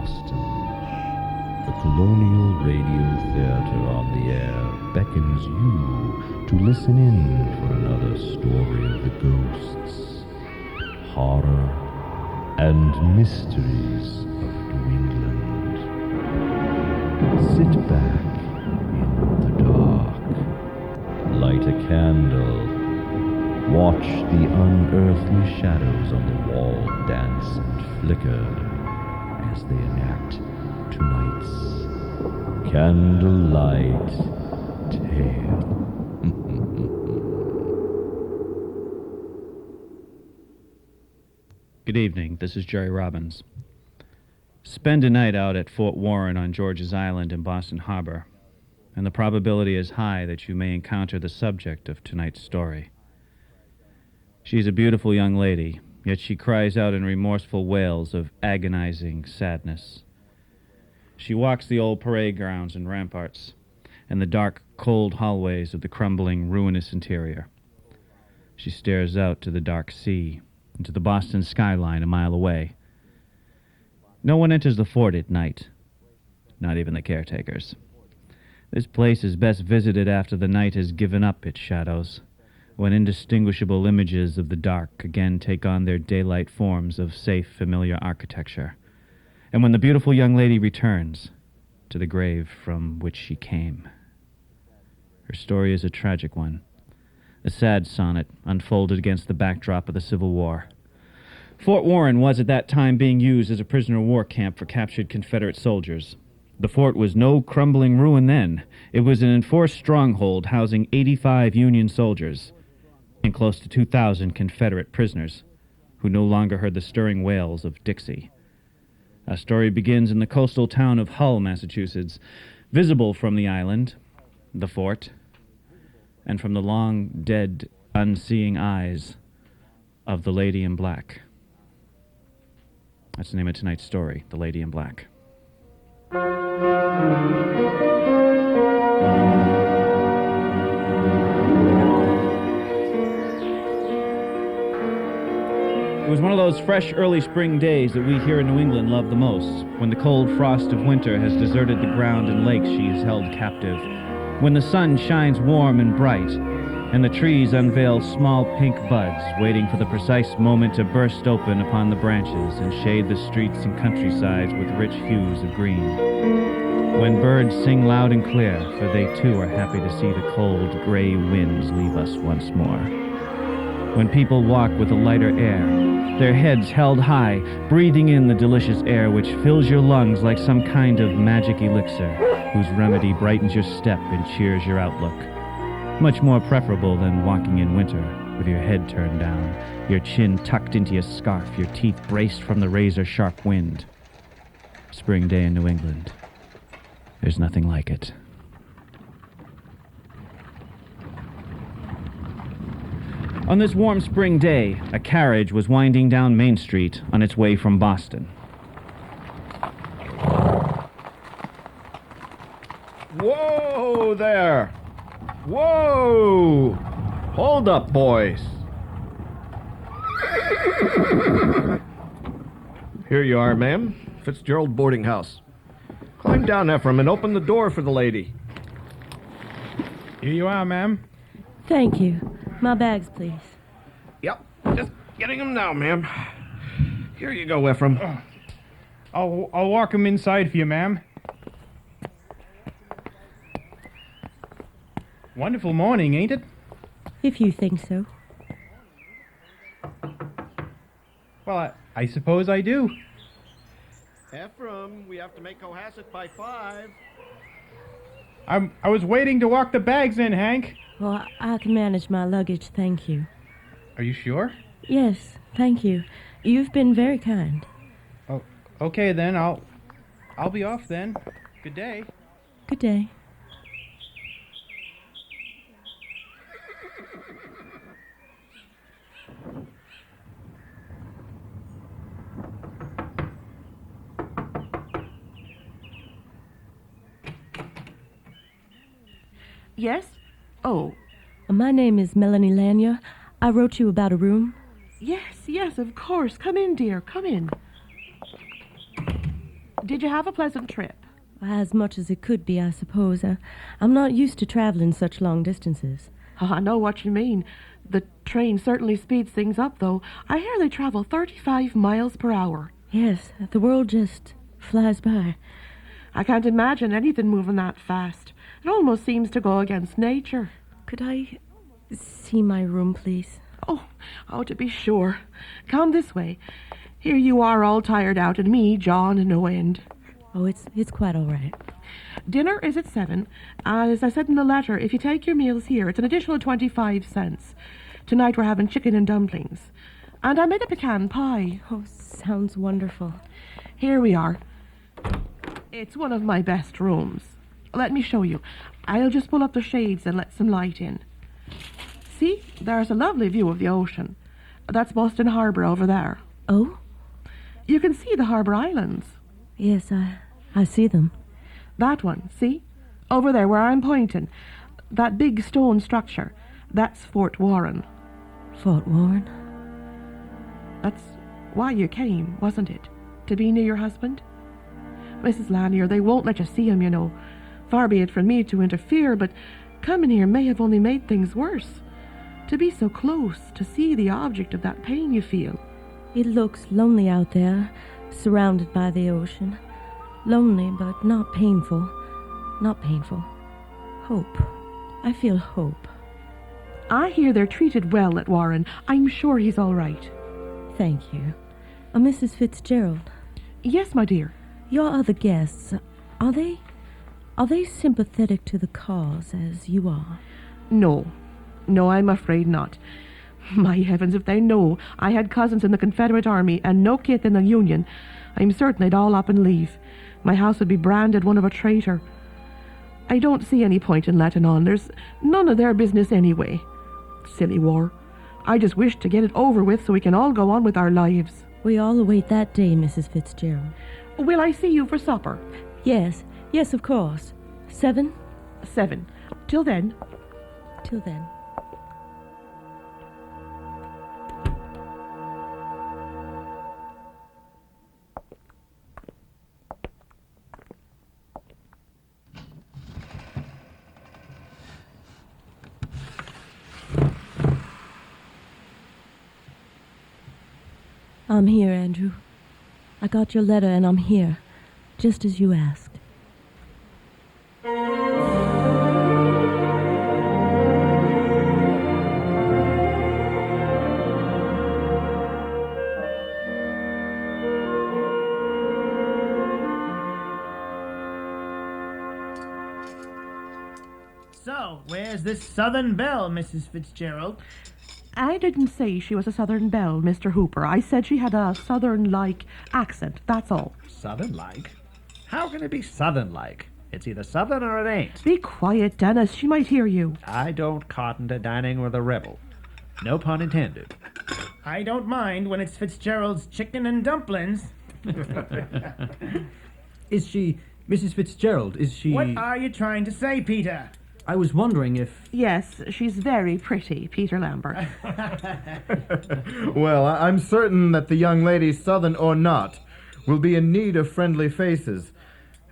Boston. The Colonial Radio Theater on the air beckons you to listen in for another story of the ghosts, horror, and mysteries of New England. Sit back in the dark, light a candle, watch the unearthly shadows on the wall dance and flicker as they enact tonight's Candlelight Tale. Good evening. This is Jerry Robbins. Spend a night out at Fort Warren on George's Island in Boston Harbor, and the probability is high that you may encounter the subject of tonight's story. She's a beautiful young lady, yet she cries out in remorseful wails of agonizing sadness. She walks the old parade grounds and ramparts, and the dark, cold hallways of the crumbling, ruinous interior. She stares out to the dark sea, and to the Boston skyline a mile away. No one enters the fort at night, not even the caretakers. This place is best visited after the night has given up its shadows, when indistinguishable images of the dark again take on their daylight forms of safe, familiar architecture, and when the beautiful young lady returns to the grave from which she came. Her story is a tragic one, a sad sonnet unfolded against the backdrop of the Civil War. Fort Warren was at that time being used as a prisoner of war camp for captured Confederate soldiers. The fort was no crumbling ruin then. It was an enforced stronghold housing 85 Union soldiers and close to 2,000 Confederate prisoners who no longer heard the stirring wails of Dixie. Our story begins in the coastal town of Hull, Massachusetts, visible from the island, the fort, and from the long, dead, unseeing eyes of the Lady in Black. That's the name of tonight's story, The Lady in Black. It was one of those fresh early spring days that we here in New England love the most, when the cold frost of winter has deserted the ground and lakes she has held captive, when the sun shines warm and bright, and the trees unveil small pink buds, waiting for the precise moment to burst open upon the branches and shade the streets and countrysides with rich hues of green. When birds sing loud and clear, for they too are happy to see the cold, gray winds leave us once more. When people walk with a lighter air, their heads held high, breathing in the delicious air which fills your lungs like some kind of magic elixir, whose remedy brightens your step and cheers your outlook. Much more preferable than walking in winter, with your head turned down, your chin tucked into your scarf, your teeth braced from the razor-sharp wind. Spring day in New England. There's nothing like it. On this warm spring day, a carriage was winding down Main Street on its way from Boston. Whoa there! Whoa! Hold up, boys. Here you are, ma'am. Fitzgerald Boarding House. Climb down, Ephraim, and open the door for the lady. Here you are, ma'am. Thank you. My bags, please. Yep, just getting them now, ma'am. Here you go, Ephraim. I'll walk him inside for you, ma'am. Wonderful morning, ain't it? If you think so. Well, I suppose I do. Ephraim, we have to make Cohasset by 5. I was waiting to walk the bags in, Hank. Well, I can manage my luggage, thank you. Are you sure? Yes, thank you. You've been very kind. Oh, okay then. I'll be off then. Good day. Good day. Yes? Oh. My name is Melanie Lanier. I wrote you about a room. Yes, of course. Come in, dear. Come in. Did you have a pleasant trip? As much as it could be, I suppose. I'm not used to traveling such long distances. Oh, I know what you mean. The train certainly speeds things up, though. I hear they travel 35 miles per hour. Yes, the world just flies by. I can't imagine anything moving that fast. It almost seems to go against nature. Could I see my room, please? Oh, to be sure. Come this way. Here you are all tired out, and me, John, no end. Oh, it's quite all right. Dinner is at 7. As I said in the letter, if you take your meals here, it's an additional 25 cents. Tonight we're having chicken and dumplings. And I made a pecan pie. Oh, sounds wonderful. Here we are. It's one of my best rooms. Let me show you. I'll just pull up the shades and let some light in. See, there's a lovely view of the ocean. That's Boston Harbor over there. Oh? You can see the Harbor Islands. Yes, I see them. That one, see? Over there where I'm pointing. That big stone structure. That's Fort Warren. Fort Warren? That's why you came, wasn't it? To be near your husband? Mrs. Lanier, they won't let you see him, you know. Far be it from me to interfere, but coming here may have only made things worse. To be so close, to see the object of that pain you feel. It looks lonely out there, surrounded by the ocean. Lonely, but not painful. Not painful. Hope. I feel hope. I hear they're treated well at Warren. I'm sure he's all right. Thank you. Mrs. Fitzgerald, Yes, my dear. your other guests, are they sympathetic to the cause as you are? No, I'm afraid not. My heavens, if they know I had cousins in the Confederate Army and no kith in the Union, I'm certain they'd all up and leave. My house would be branded one of a traitor. I don't see any point in letting on. There's none of their business anyway. Silly war. I just wish to get it over with so we can all go on with our lives. We all await that day, Mrs. Fitzgerald. Will I see you for supper? Yes, of course. 7? 7. Till then. Till then. I'm here, Andrew. I got your letter and I'm here, just as you asked. So, where's this Southern Belle, Mrs. Fitzgerald? I didn't say she was a Southern belle, Mr. Hooper. I said she had a Southern-like accent, that's all. Southern-like? How can it be Southern-like? It's either Southern or it ain't. Be quiet, Dennis. She might hear you. I don't cotton to dining with a rebel. No pun intended. I don't mind when it's Fitzgerald's chicken and dumplings. Is she... Mrs. Fitzgerald, is she... What are you trying to say, Peter? I was wondering if... Yes, she's very pretty, Peter Lambert. Well, I'm certain that the young lady, Southern or not, will be in need of friendly faces.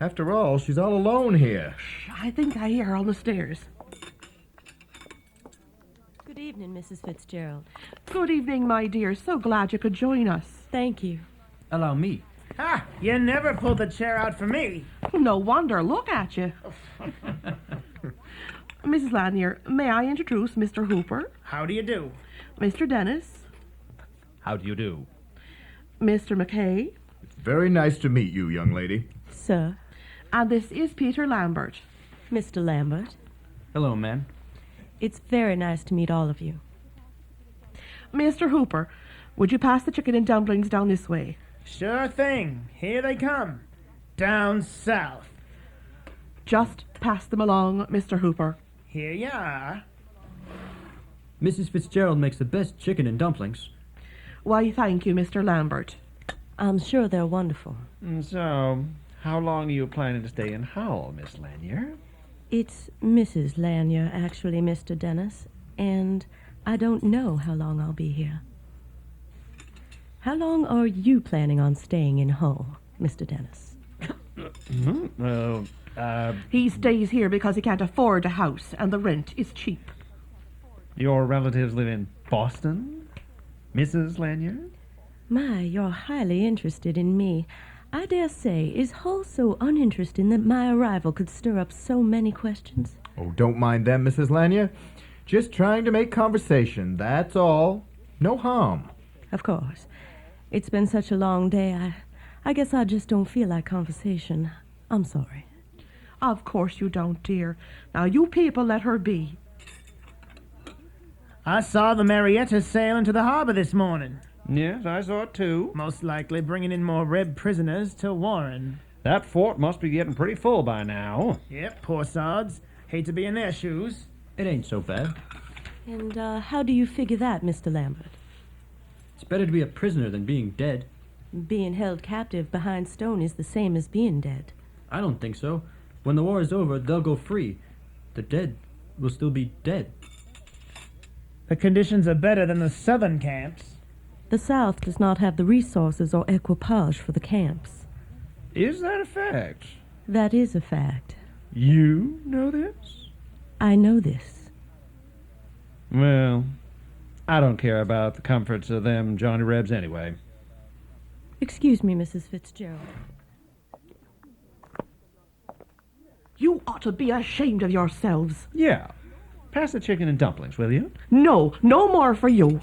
After all, she's all alone here. I think I hear her on the stairs. Good evening, Mrs. Fitzgerald. Good evening, my dear. So glad you could join us. Thank you. Allow me. Ha! You never pulled the chair out for me. No wonder. Look at you. Mrs. Lanier, may I introduce Mr. Hooper? How do you do? Mr. Dennis? How do you do? Mr. McKay? It's very nice to meet you, young lady. Sir, And this is Peter Lambert. Mr. Lambert, Hello, ma'am. it's very nice to meet all of you. Mr. Hooper, would you pass the chicken and dumplings down this way? Sure thing. Here they come. Down south. Just pass them along, Mr. Hooper. Here you are. Mrs. Fitzgerald makes the best chicken and dumplings. Why, thank you, Mr. Lambert. I'm sure they're wonderful. So, how long are you planning to stay in Howell, Miss Lanier? It's Mrs. Lanier, actually, Mr. Dennis, and I don't know how long I'll be here. How long are you planning on staying in Hull, Mr. Dennis? He stays here because he can't afford a house, and the rent is cheap. Your relatives live in Boston, Mrs. Lanyard? My, you're highly interested in me. I dare say, is Hull so uninteresting that my arrival could stir up so many questions? Oh, don't mind them, Mrs. Lanyard. Just trying to make conversation, that's all. No harm. Of course. It's been such a long day, I guess I just don't feel like conversation. I'm sorry. Of course you don't, dear. Now, you people let her be. I saw the Marietta sail into the harbor this morning. Yes, I saw it too. Most likely bringing in more Reb prisoners to Warren. That fort must be getting pretty full by now. Yep, poor sods. Hate to be in their shoes. It ain't so bad. And how do you figure that, Mr. Lambert? It's better to be a prisoner than being dead. Being held captive behind stone is the same as being dead. I don't think so. When the war is over, they'll go free. The dead will still be dead. The conditions are better than the southern camps. The South does not have the resources or equipage for the camps. Is that a fact? That is a fact. You know this? I know this. Well, I don't care about the comforts of them Johnny Rebs anyway. Excuse me, Mrs. Fitzgerald. You ought to be ashamed of yourselves. Yeah. Pass the chicken and dumplings, will you? No, no more for you.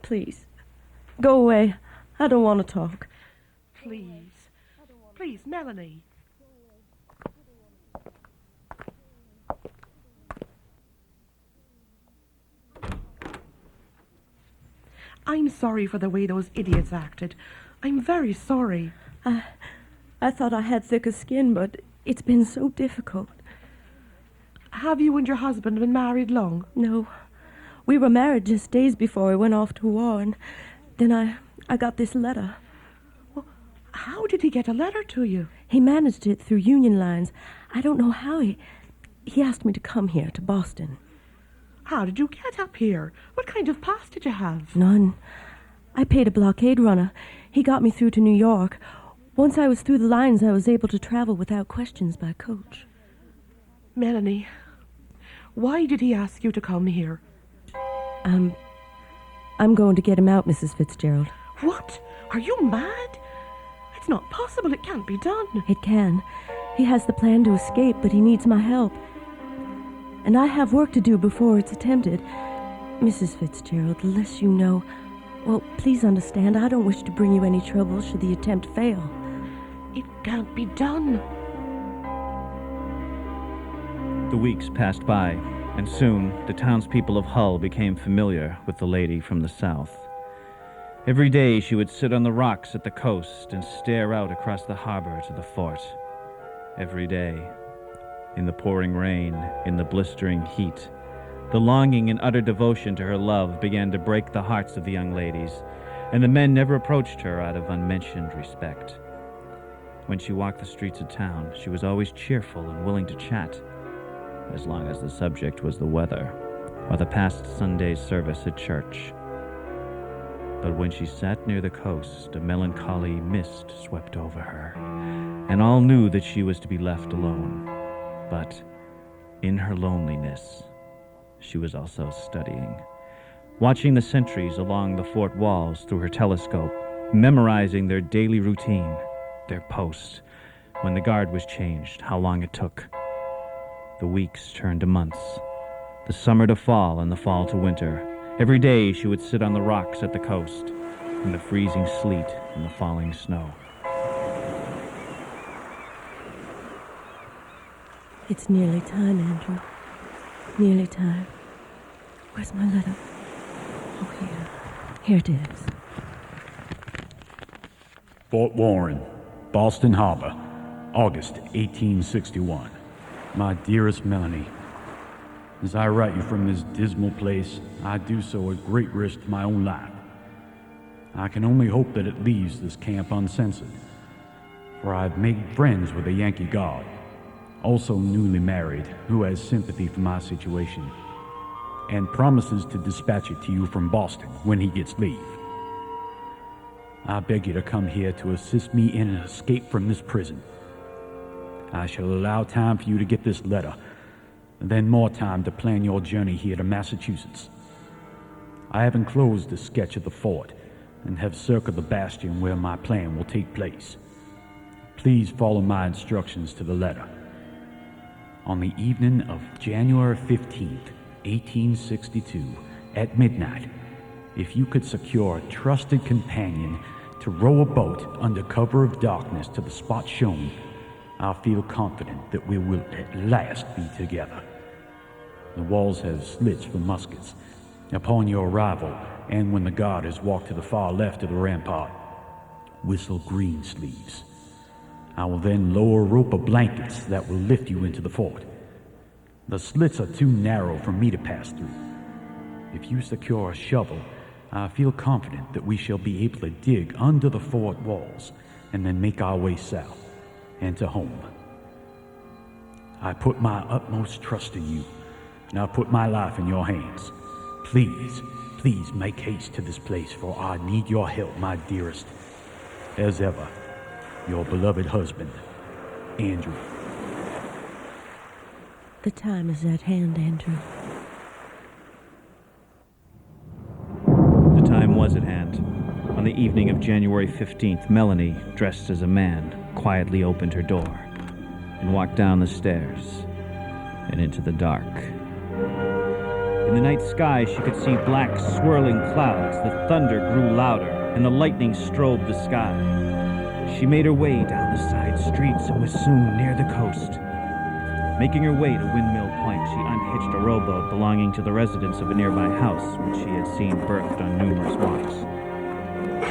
Please, go away. I don't want to talk. Please. Please, Melanie. I'm sorry for the way those idiots acted. I'm very sorry. I thought I had thicker skin, but it's been so difficult. Have you and your husband been married long? No. We were married just days before we went off to war, and then I got this letter. Well, how did he get a letter to you? He managed it through Union lines. I don't know how he asked me to come here, to Boston. How did you get up here? What kind of pass did you have? None. I paid a blockade runner. He got me through to New York. Once I was through the lines, I was able to travel without questions by coach. Melanie, why did he ask you to come here? I'm going to get him out, Mrs. Fitzgerald. What? Are you mad? It's not possible. It can't be done. It can. He has the plan to escape, but he needs my help. And I have work to do before it's attempted. Mrs. Fitzgerald, the less you know... Well, please understand, I don't wish to bring you any trouble should the attempt fail. It can't be done. The weeks passed by, and soon the townspeople of Hull became familiar with the lady from the south. Every day she would sit on the rocks at the coast and stare out across the harbor to the fort. Every day, in the pouring rain, in the blistering heat, the longing and utter devotion to her love began to break the hearts of the young ladies, and the men never approached her out of unmentioned respect. When she walked the streets of town, she was always cheerful and willing to chat, as long as the subject was the weather or the past Sunday's service at church. But when she sat near the coast, a melancholy mist swept over her, and all knew that she was to be left alone. But in her loneliness, she was also studying, watching the sentries along the fort walls through her telescope, memorizing their daily routine, their posts, when the guard was changed, how long it took. The weeks turned to months, the summer to fall and the fall to winter. Every day she would sit on the rocks at the coast, in the freezing sleet and the falling snow. It's nearly time, Andrew. Nearly time. Where's my letter? Oh, here. Here it is. Fort Warren, Boston Harbor, August 1861. My dearest Melanie, as I write you from this dismal place, I do so at great risk to my own life. I can only hope that it leaves this camp uncensored. for I've made friends with a Yankee guard, also newly married, who has sympathy for my situation, and promises to dispatch it to you from Boston when he gets leave. I beg you to come here to assist me in an escape from this prison. I shall allow time for you to get this letter, and then more time to plan your journey here to Massachusetts. I have enclosed a sketch of the fort and have circled the bastion where my plan will take place. Please follow my instructions to the letter. On the evening of January 15th, 1862, at midnight, if you could secure a trusted companion to row a boat under cover of darkness to the spot shown, I feel confident that we will at last be together. The walls have slits for muskets. Upon your arrival, and when the guard has walked to the far left of the rampart, whistle green sleeves. I will then lower a rope of blankets that will lift you into the fort. The slits are too narrow for me to pass through. If you secure a shovel, I feel confident that we shall be able to dig under the fort walls and then make our way south and to home. I put my utmost trust in you, and I put my life in your hands. Please make haste to this place, for I need your help, my dearest. As ever, your beloved husband, Andrew. The time is at hand, Andrew. The time was at hand. On the evening of January 15th, Melanie, dressed as a man, quietly opened her door and walked down the stairs and into the dark. In the night sky, she could see black, swirling clouds. The thunder grew louder, and the lightning strobed the sky. She made her way down the side streets and was soon near the coast. Making her way to Windmill Point, she unhitched a rowboat belonging to the residents of a nearby house, which she had seen berthed on numerous walks.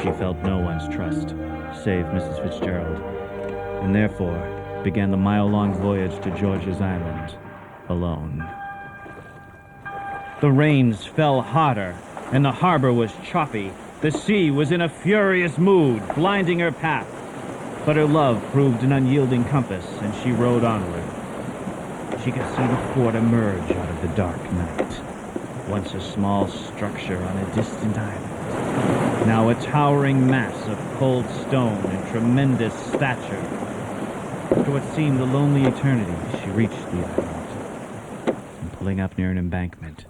She felt no one's trust, save Mrs. Fitzgerald, and therefore began the mile-long voyage to George's Island, alone. The rains fell harder, and the harbor was choppy. The sea was in a furious mood, blinding her path. But her love proved an unyielding compass, and she rowed onward. She could see the fort emerge out of the dark night. Once a small structure on a distant island, now a towering mass of cold stone and tremendous stature. After what seemed a lonely eternity, she reached the island, and pulling up near an embankment,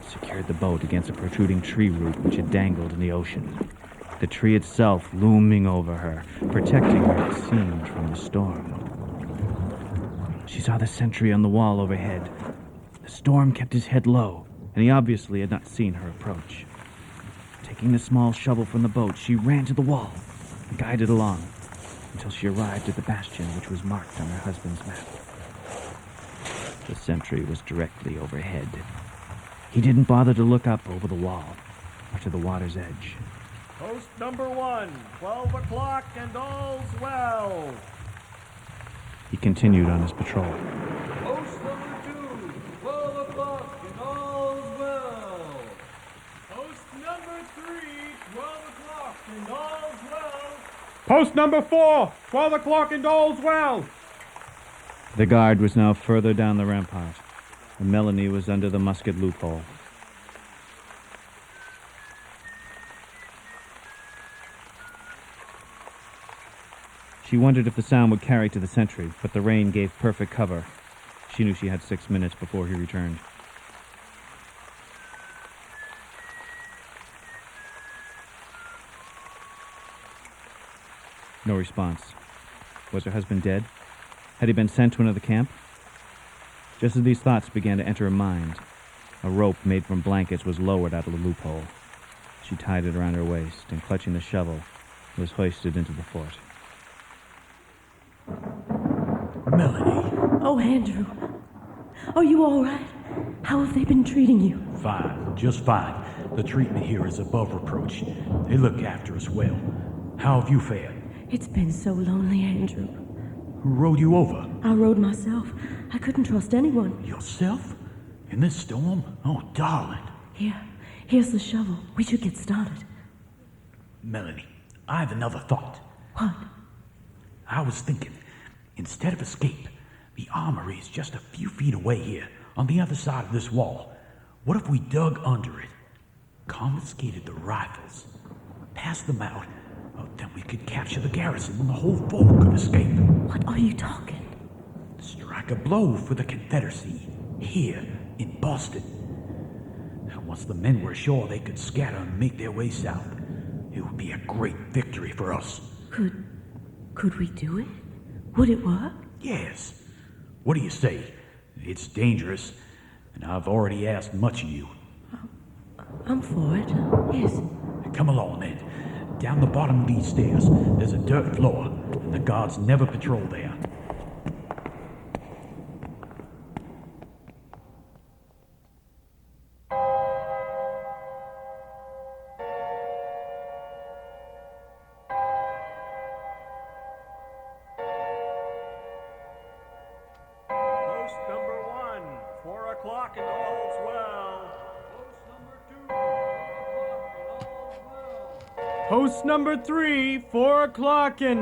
secured the boat against a protruding tree root which had dangled in the ocean, the tree itself looming over her, protecting her, it seemed, from the storm. She saw the sentry on the wall overhead. The storm kept his head low, and he obviously had not seen her approach. Taking the small shovel from the boat, she ran to the wall and guided along until she arrived at the bastion which was marked on her husband's map. The sentry was directly overhead. He didn't bother to look up over the wall or to the water's edge. Post number 1, 12 o'clock and all's well. He continued on his patrol. Post number 2, 12 o'clock and all's well. Post number 3, 12 o'clock and all's well. Post number 4, 12 o'clock and all's well. The guard was now further down the rampart, and Melanie was under the musket loophole. She wondered if the sound would carry to the sentry, but the rain gave perfect cover. She knew she had 6 minutes before he returned. No response. Was her husband dead? Had he been sent to another camp? Just as these thoughts began to enter her mind, a rope made from blankets was lowered out of the loophole. She tied it around her waist, and clutching the shovel, was hoisted into the fort. Melanie. Oh, Andrew. Are you all right? How have they been treating you? Fine, just fine. The treatment here is above reproach. They look after us well. How have you fared? It's been so lonely, Andrew. Who rowed you over? I rowed myself. I couldn't trust anyone. Yourself? In this storm? Oh, darling. Here's the shovel. We should get started. Melanie, I have another thought. What? I was thinking, instead of escape, the armory is just a few feet away here, on the other side of this wall. What if we dug under it, confiscated the rifles, passed them out, then we could capture the garrison and the whole fort could escape. What are you talking? Strike a blow for the Confederacy, here in Boston. Once the men were sure they could scatter and make their way south, it would be a great victory for us. Could we do it? Would it work? Yes. What do you say? It's dangerous, and I've already asked much of you. I'm for it. Yes. Come along, then. Down the bottom of these stairs, there's a dirt floor, and the guards never patrol there. Post number 3, 4 o'clock and...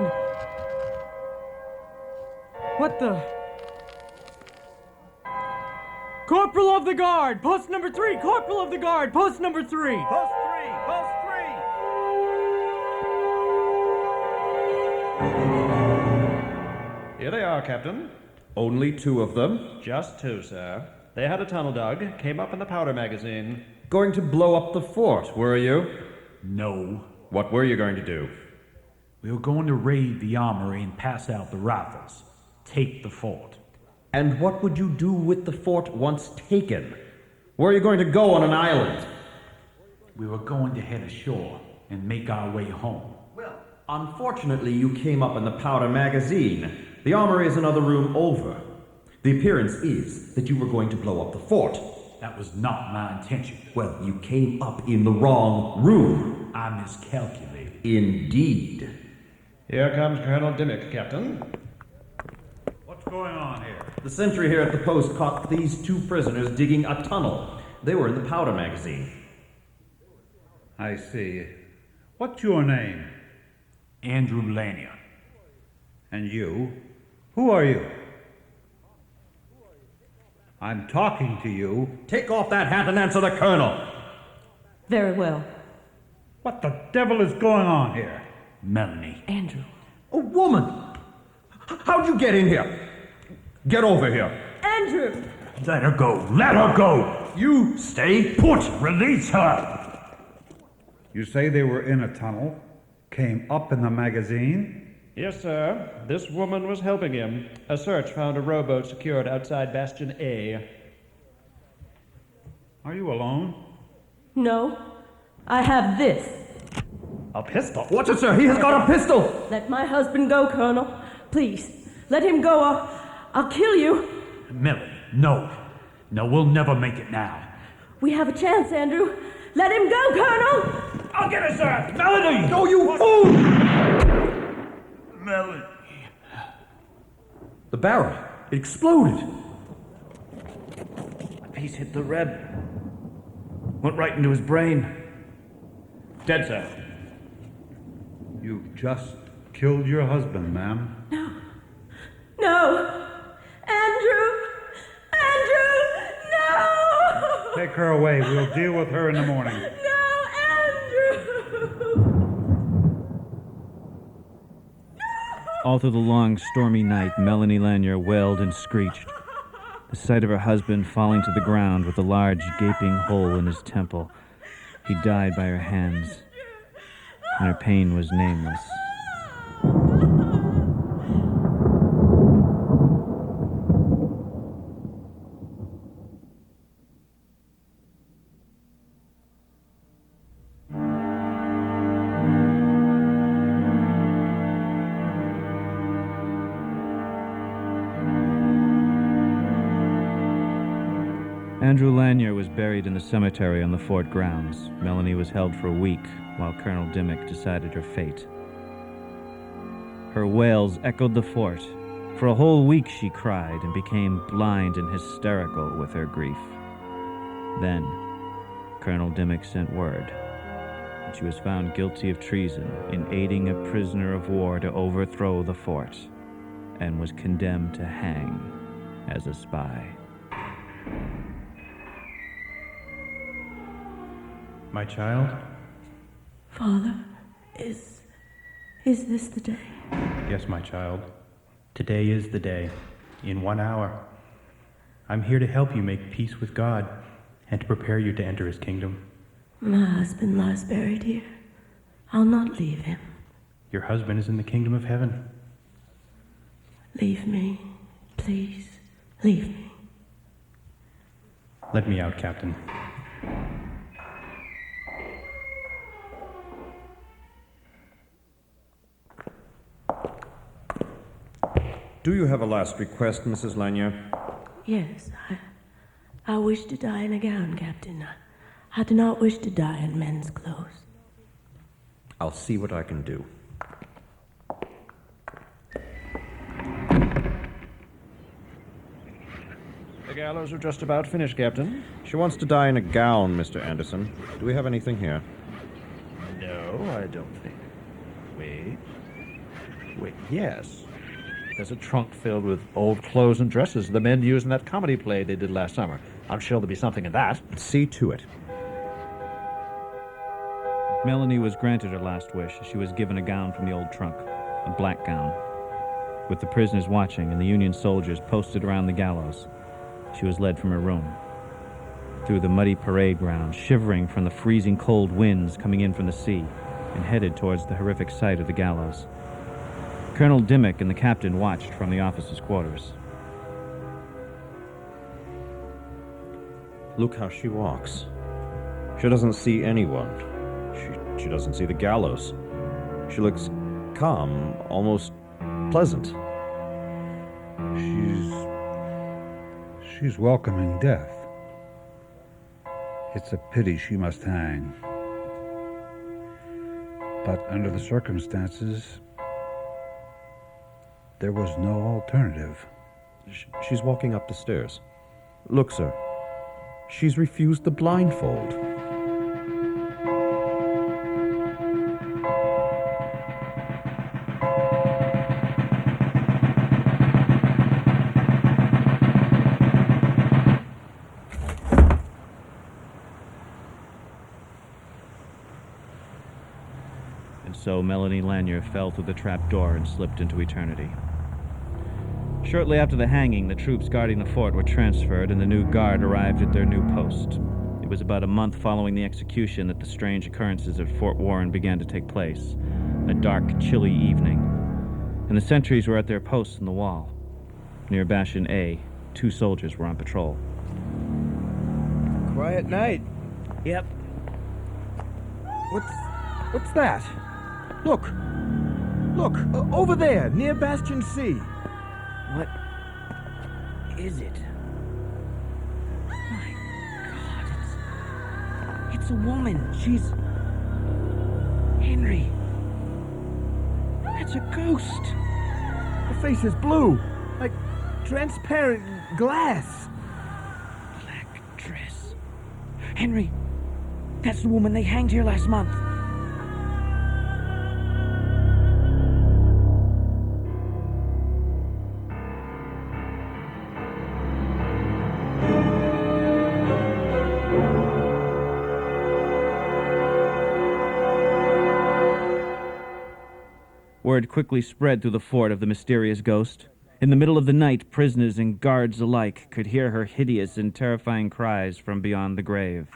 What the... Corporal of the Guard! Post number 3! Corporal of the Guard! Post number 3! Post 3! Post 3! Here they are, Captain. Only 2 of them? Just 2, sir. They had a tunnel dug, came up in the powder magazine. Going to blow up the fort, were you? No. What were you going to do? We were going to raid the armory and pass out the rifles. Take the fort. And what would you do with the fort once taken? Where are you going to go on an island? We were going to head ashore and make our way home. Well, unfortunately, you came up in the powder magazine. The armory is another room over. The appearance is that you were going to blow up the fort. That was not my intention. Well, you came up in the wrong room. I miscalculated. Indeed. Here comes Colonel Dimmick, Captain. What's going on here? The sentry here at the post caught these 2 prisoners digging a tunnel. They were in the powder magazine. I see. What's your name? Andrew Lanier. And you? Who are you? I'm talking to you. Take off that hat and answer the colonel. Very well. What the devil is going on here? Melanie. Andrew. A woman! How'd you get in here? Get over here. Andrew! Let her go. Let her go. You Stay put. Release her. You say they were in a tunnel? Came up in the magazine? Yes, sir. This woman was helping him. A search found a rowboat secured outside Bastion A. Are you alone? No. I have this. A pistol? Watch it, sir. He has got a pistol. Let my husband go, Colonel. Please. Let him go or I'll kill you. Melanie, no. No, we'll never make it now. We have a chance, Andrew. Let him go, Colonel. I'll get her, sir. Melanie! No, you fool! Melanie. The barrel. It exploded. A piece hit the Reb. Went right into his brain. Dead, sir. You just killed your husband, ma'am. No. Andrew! Andrew! No! Take her away. We'll deal with her in the morning. No, Andrew! All through the long, stormy night, Melanie Lanier wailed and screeched. The sight of her husband falling to the ground with a large, gaping hole in his temple. He died by her hands, and her pain was nameless. Andrew Lanier was buried in the cemetery on the fort grounds. Melanie was held for a week while Colonel Dimmick decided her fate. Her wails echoed the fort. For a whole week she cried and became blind and hysterical with her grief. Then, Colonel Dimmick sent word that she was found guilty of treason in aiding a prisoner of war to overthrow the fort, and was condemned to hang as a spy. My child? Father, is this the day? Yes, my child. Today is the day. In 1 hour. I'm here to help you make peace with God and to prepare you to enter his kingdom. My husband lies buried here. I'll not leave him. Your husband is in the kingdom of heaven. Leave me, please. Leave me. Let me out, Captain. Do you have a last request, Mrs. Lanier? Yes, I wish to die in a gown, Captain. I do not wish to die in men's clothes. I'll see what I can do. The gallows are just about finished, Captain. She wants to die in a gown, Mr. Anderson. Do we have anything here? No, I don't think. Wait, yes. There's a trunk filled with old clothes and dresses the men used in that comedy play they did last summer. I'm sure there'll be something in that. See to it. Melanie was granted her last wish. She was given a gown from the old trunk, a black gown. With the prisoners watching and the Union soldiers posted around the gallows, she was led from her room. Through the muddy parade ground, shivering from the freezing cold winds coming in from the sea, and headed towards the horrific sight of the gallows. Colonel Dimmick and the captain watched from the officers' quarters. Look how she walks. She doesn't see anyone. She doesn't see the gallows. She looks calm, almost pleasant. She's welcoming death. It's a pity she must hang. But under the circumstances, there was no alternative. She's walking up the stairs. Look, sir. She's refused the blindfold. And so Melanie Lanier fell through the trap door and slipped into eternity. Shortly after the hanging, the troops guarding the fort were transferred and the new guard arrived at their new post. It was about a month following the execution that the strange occurrences at Fort Warren began to take place. A dark, chilly evening, and the sentries were at their posts in the wall. Near Bastion A, 2 soldiers were on patrol. Quiet night. Yep. What's that? Look, over there, near Bastion C. What is it? My God, it's a woman. She's Henry. That's a ghost. Her face is blue, like transparent glass. Black dress. Henry, that's the woman they hanged here last month. Word quickly spread through the fort of the mysterious ghost. In the middle of the night, prisoners and guards alike could hear her hideous and terrifying cries from beyond the grave.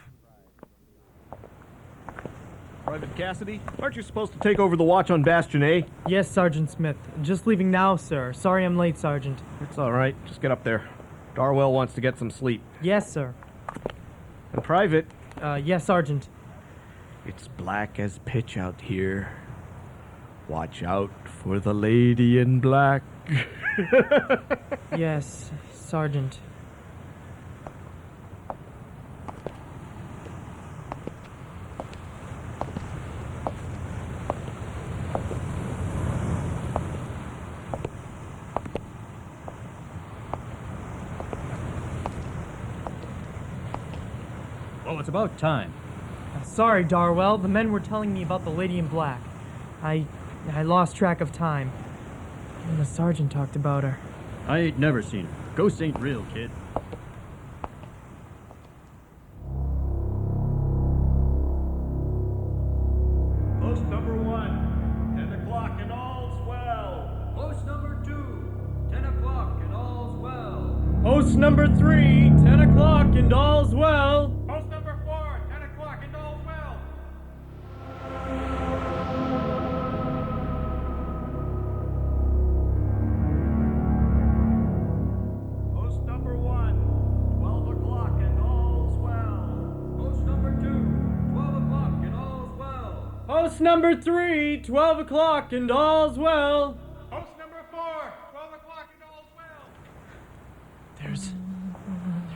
Private Cassidy, aren't you supposed to take over the watch on Bastion A? Yes, Sergeant Smith. Just leaving now, sir. Sorry I'm late, Sergeant. It's all right. Just get up there. Darwell wants to get some sleep. Yes, sir. And Private? Yes, Sergeant. It's black as pitch out here. Watch out for the lady in black. Yes, Sergeant. Well, it's about time. Sorry, Darwell. The men were telling me about the lady in black. I lost track of time. And the sergeant talked about her. I ain't never seen her. Ghosts ain't real, kid. Post number 1, 10 o'clock and all's well. Post number 2, 10 o'clock and all's well. Post number 3, 10 o'clock and all's well. Post number 4, 10 o'clock and all's well. Post number 1, 12 o'clock and all's well. Post number 2, 12 o'clock and all's well. Post number 3, 12 o'clock and all's well. Post number 4, 12 o'clock and all's well. There's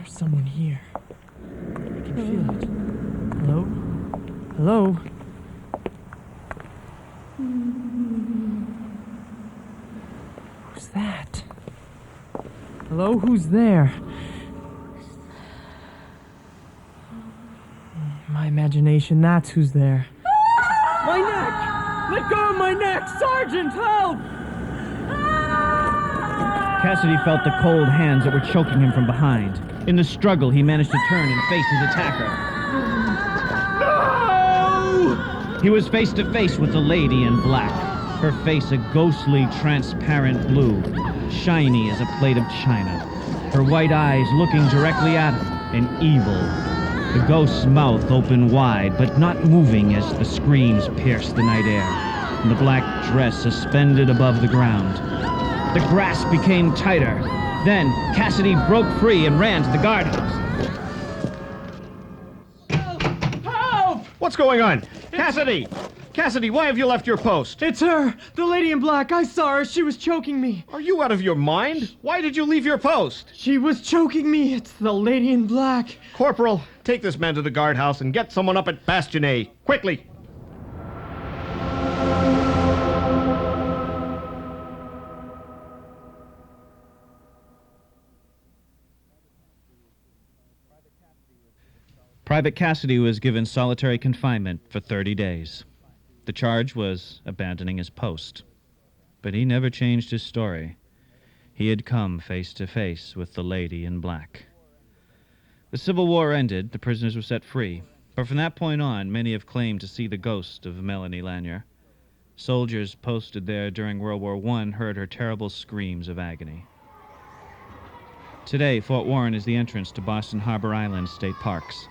someone here. I can feel it. Hello? Hello? Who's that? Hello? Who's there? My imagination, that's who's there. My neck! Let go of my neck! Sergeant, help! Cassidy felt the cold hands that were choking him from behind. In the struggle, he managed to turn and face his attacker. No! He was face to face with the lady in black, her face a ghostly, transparent blue, shiny as a plate of china, her white eyes looking directly at him, and evil. The ghost's mouth open wide, but not moving as the screams pierced the night air, and the black dress suspended above the ground. The grasp became tighter. Then Cassidy broke free and ran to the guardhouse. Help! What's going on? Cassidy! Cassidy, why have you left your post? It's her! The lady in black. I saw her. She was choking me. Are you out of your mind? Why did you leave your post? She was choking me. It's the lady in black. Corporal, take this man to the guardhouse and get someone up at Bastionnet. Quickly! Private Cassidy was given solitary confinement for 30 days. The charge was abandoning his post. But he never changed his story. He had come face to face with the lady in black. The Civil War ended, the prisoners were set free. But from that point on, many have claimed to see the ghost of Melanie Lanier. Soldiers posted there during World War I heard her terrible screams of agony. Today, Fort Warren is the entrance to Boston Harbor Island State Parks.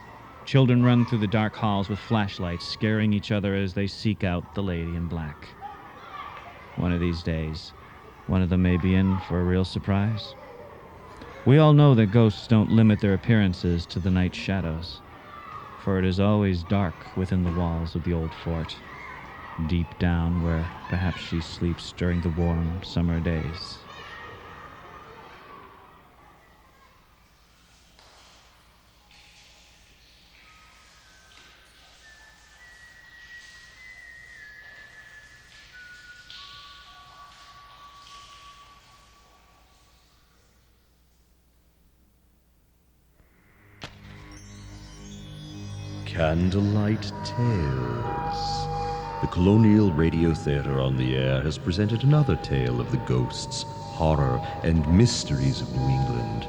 Children run through the dark halls with flashlights, scaring each other as they seek out the lady in black. One of these days, one of them may be in for a real surprise. We all know that ghosts don't limit their appearances to the night shadows, for it is always dark within the walls of the old fort, deep down where perhaps she sleeps during the warm summer days. Candlelight Tales. The Colonial Radio Theatre on the Air has presented another tale of the ghosts, horror, and mysteries of New England.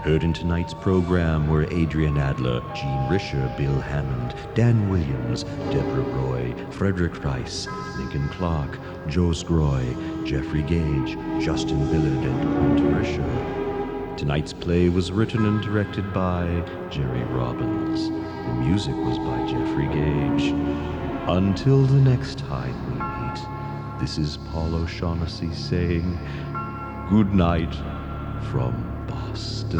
Heard in tonight's program were Adrian Adler, Gene Risher, Bill Hammond, Dan Williams, Deborah Roy, Frederick Rice, Lincoln Clark, Joe Scroy, Jeffrey Gage, Justin Billard, and Quint Risher. Tonight's play was written and directed by Jerry Robbins. The music was by Jeffrey Gage. Until the next time we meet, this is Paul O'Shaughnessy saying good night from Boston.